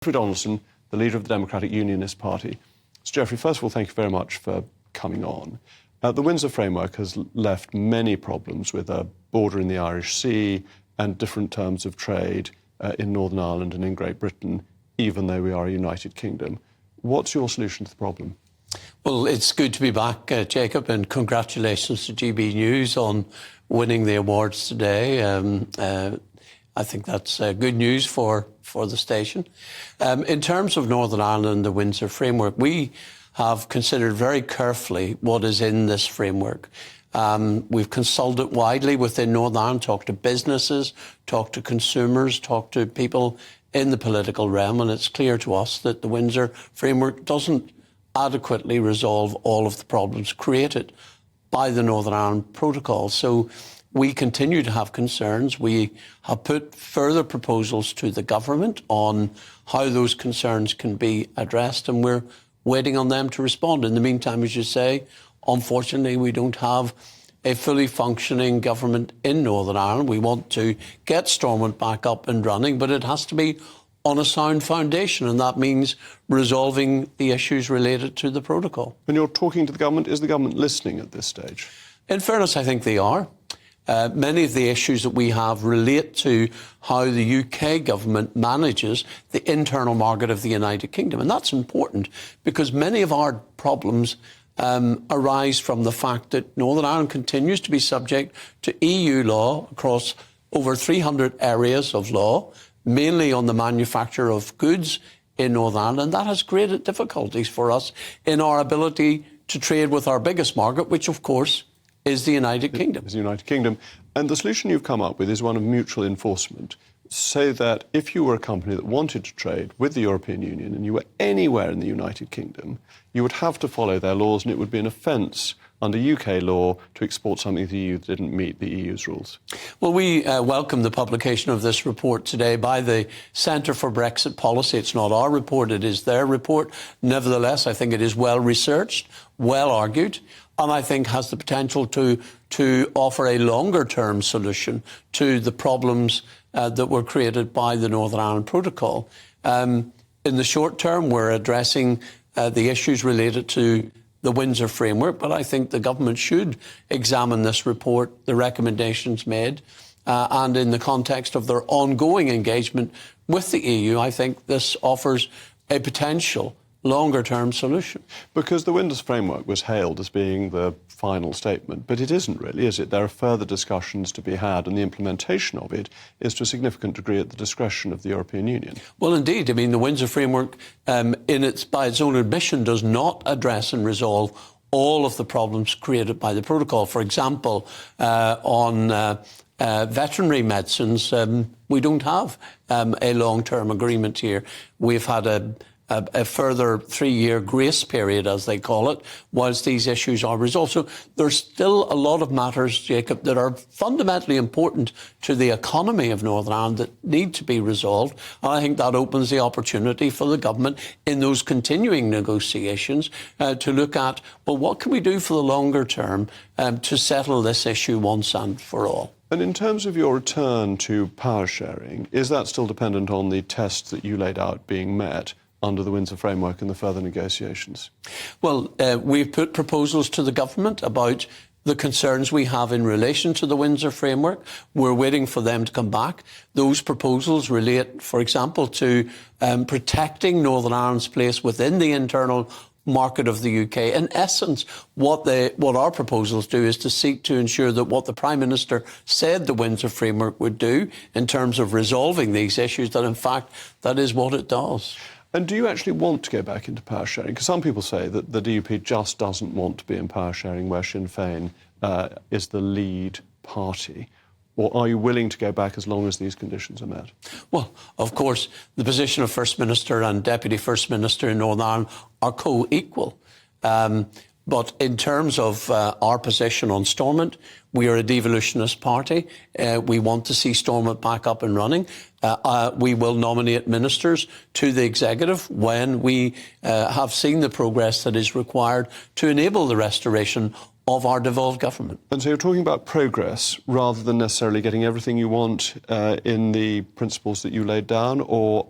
Jeffrey Donaldson, the leader of the Democratic Unionist Party. Sir Jeffrey, first of all, thank you very much for coming on. The Windsor Framework has left many problems with a border in the Irish Sea and different terms of trade in Northern Ireland and in Great Britain, even though we are a United Kingdom. What's your solution to the problem? Well, it's good to be back, Jacob, and congratulations to GB News on winning the awards today. I think that's good news for the station. In terms of Northern Ireland and the Windsor Framework, we have considered very carefully what is in this framework. We've consulted widely within Northern Ireland, talked to businesses, talked to consumers, talked to people in the political realm, and it's clear to us that the Windsor Framework doesn't adequately resolve all of the problems created by the Northern Ireland Protocol. So we continue to have concerns. We have put further proposals to the government on how those concerns can be addressed, and we're waiting on them to respond. In the meantime, as you say, unfortunately, we don't have a fully functioning government in Northern Ireland. We want to get Stormont back up and running, but it has to be on a sound foundation, and that means resolving the issues related to the protocol. When you're talking to the government, is the government listening at this stage? In fairness, I think they are. Many of the issues that we have relate to how the UK government manages the internal market of the United Kingdom. And that's important because many of our problems arise from the fact that Northern Ireland continues to be subject to EU law across over 300 areas of law, mainly on the manufacture of goods in Northern Ireland. And that has created difficulties for us in our ability to trade with our biggest market, which, of course, is the United Kingdom. Is the United Kingdom. And the solution you've come up with is one of mutual enforcement, so that if you were a company that wanted to trade with the European Union and you were anywhere in the United Kingdom, you would have to follow their laws, and it would be an offence under UK law to export something to the EU that didn't meet the EU's rules. Well, we welcome the publication of this report today by the Centre for Brexit Policy. It's not our report, it is their report. Nevertheless, I think it is well researched, well argued, and I think has the potential to offer a longer-term solution to the problems that were created by the Northern Ireland Protocol. In the short term, we're addressing the issues related to the Windsor Framework, but I think the government should examine this report, the recommendations made, and in the context of their ongoing engagement with the EU, I think this offers a potential longer-term solution. Because the Windsor Framework was hailed as being the final statement, but it isn't really, is it? There are further discussions to be had, and the implementation of it is to a significant degree at the discretion of the European Union. Well, indeed. I mean, the Windsor Framework, by its own admission, does not address and resolve all of the problems created by the protocol. For example, on veterinary medicines, we don't have a long-term agreement here. We've had a further 3-year grace period, as they call it, whilst these issues are resolved. So there's still a lot of matters, Jacob, that are fundamentally important to the economy of Northern Ireland that need to be resolved. And I think that opens the opportunity for the government in those continuing negotiations to look at, well, what can we do for the longer term to settle this issue once and for all? And in terms of your return to power sharing, is that still dependent on the tests that you laid out being met under the Windsor Framework and the further negotiations? Well, we've put proposals to the government about the concerns we have in relation to the Windsor Framework. We're waiting for them to come back. Those proposals relate, for example, to protecting Northern Ireland's place within the internal market of the UK. In essence, what our proposals do is to seek to ensure that what the Prime Minister said the Windsor Framework would do in terms of resolving these issues, that in fact that is what it does. And do you actually want to go back into power sharing? Because some people say that the DUP just doesn't want to be in power sharing where Sinn Féin is the lead party. Or are you willing to go back as long as these conditions are met? Well, of course, the position of First Minister and Deputy First Minister in Northern Ireland are co-equal. But in terms of our position on Stormont, we are a devolutionist party. We want to see Stormont back up and running. We will nominate ministers to the executive when we have seen the progress that is required to enable the restoration of our devolved government. And so you're talking about progress rather than necessarily getting everything you want in the principles that you laid down, or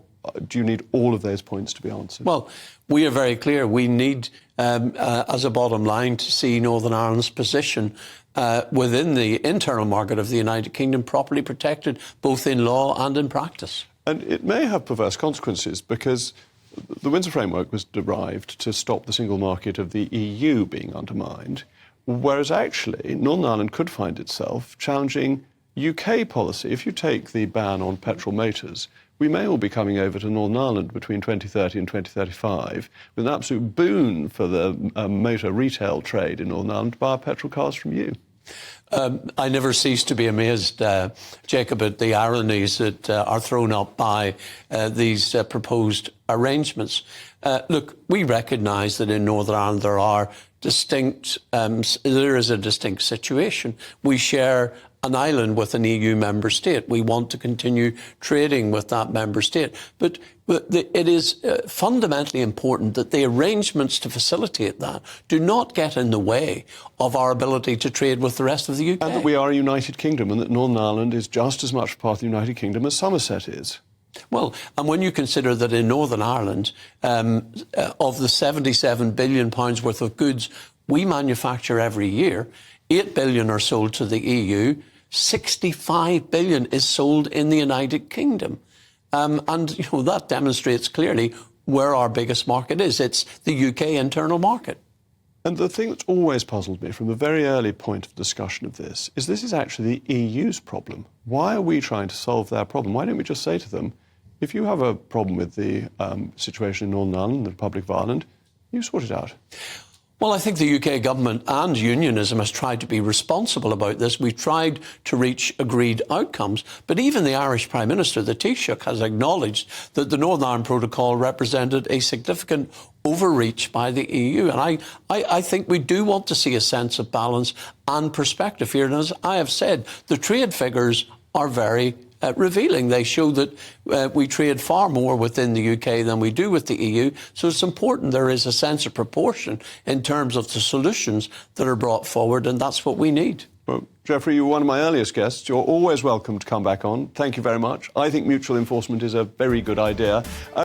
do you need all of those points to be answered? Well, we are very clear. We need, as a bottom line, to see Northern Ireland's position within the internal market of the United Kingdom properly protected, both in law and in practice. And it may have perverse consequences, because the Windsor Framework was derived to stop the single market of the EU being undermined, whereas actually Northern Ireland could find itself challenging UK policy. If you take the ban on petrol motors, we may all be coming over to Northern Ireland between 2030 and 2035 with an absolute boon for the motor retail trade in Northern Ireland to buy petrol cars from you. I never cease to be amazed, Jacob, at the ironies that are thrown up by these proposed arrangements. Look, we recognise that in Northern Ireland there is a distinct situation. We share an island with an EU member state. We want to continue trading with that member state. But it is fundamentally important that the arrangements to facilitate that do not get in the way of our ability to trade with the rest of the UK. And that we are a united kingdom, and that Northern Ireland is just as much part of the United Kingdom as Somerset is. Well, and when you consider that in Northern Ireland, of the £77 billion worth of goods we manufacture every year, 8 billion are sold to the EU, 65 billion is sold in the United Kingdom. And that demonstrates clearly where our biggest market is. It's the UK internal market. And the thing that's always puzzled me from the very early point of discussion of this is actually the EU's problem. Why are we trying to solve their problem? Why don't we just say to them, if you have a problem with the situation in Northern Ireland, the Republic of Ireland, you sort it out? Well, I think the UK government and unionism has tried to be responsible about this. We've tried to reach agreed outcomes. But even the Irish Prime Minister, the Taoiseach, has acknowledged that the Northern Ireland Protocol represented a significant overreach by the EU. And I think we do want to see a sense of balance and perspective here. And as I have said, the trade figures are very revealing. They show that we trade far more within the UK than we do with the EU. So it's important there is a sense of proportion in terms of the solutions that are brought forward, and that's what we need. Well, Jeffrey, you were one of my earliest guests. You're always welcome to come back on. Thank you very much. I think mutual enforcement is a very good idea.